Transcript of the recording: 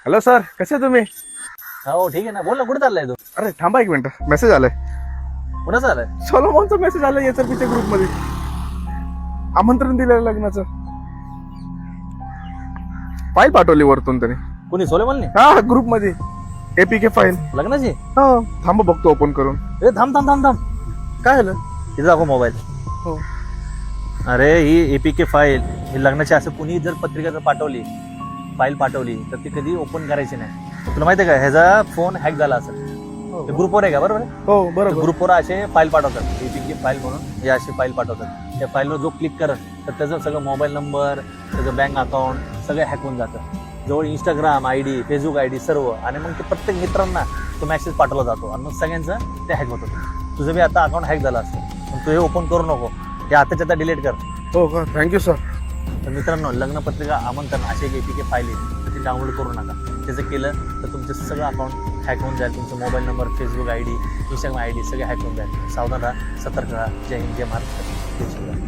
Hello sir, कसे तुम्ही? हो ठीक आहे ना, बोल ना, कुठे चाललाय तू? अरे थांबा एक मिनिट, मेसेज आलाय. कुणाचा आलाय? सोलोमॉनचा मेसेज आलाय याच्या पीच्या ग्रुप मध्ये. आमंत्रण दिलेलं लग्नाचं. फाईल पाठवली वरतून त्याने. कुणी सोलेमनने? हा, ग्रुप मध्ये एपीके फाईल. लग्नाची? हा, थांबा बघतो ओपन करून. ए थांब थांब थांब थांब, काय झालं? इथं दाखव मोबाईल. हो. अरे ही एपीके फाईल ही लग्नाची असं कुणी जर पत्रिका जर पाठवली, फाईल पाठवली तर ती कधी ओपन करायची नाही. तुला माहिती आहे का, ह्याचा फोन हॅक झाला असेल. ते ग्रुपवर आहे का? बरोबर आहे. हो बरोबर. ग्रुपवर असे फाईल पाठवतात, एपीके फाईल म्हणून हे अशी फाईल पाठवतात. त्या फाईलवर जो क्लिक करत तर त्याचं सगळं मोबाईल नंबर, सगळं बँक अकाउंट सगळं हॅक होऊन जातं. जवळ इंस्टाग्राम आयडी, फेसबुक आयडी सर्व, आणि मग ते प्रत्येक मित्रांना तो मेसेज पाठवला जातो आणि मग सगळ्यांचं ते हॅक होतं. तुझं बी आता अकाउंट हॅक झालं असतं, पण तू हे ओपन करू नको, हे आताच्या आता डिलीट कर. हो का, थँक्यू सर. तर मित्रांनो, लग्नपत्रिका आमंत्रण अशी एक एपीके फाईल आहे, तर ती डाउनलोड करू नका. त्याचं केलं तर तुमचं सगळं अकाउंट हॅक होऊन जाईल. तुमचा mobile number, Facebook ID, Instagram ID सगळे हॅक होऊन जाईल. सावधान राहा, सतर्क राहा. जय हिंद, जय महाराष्ट्र.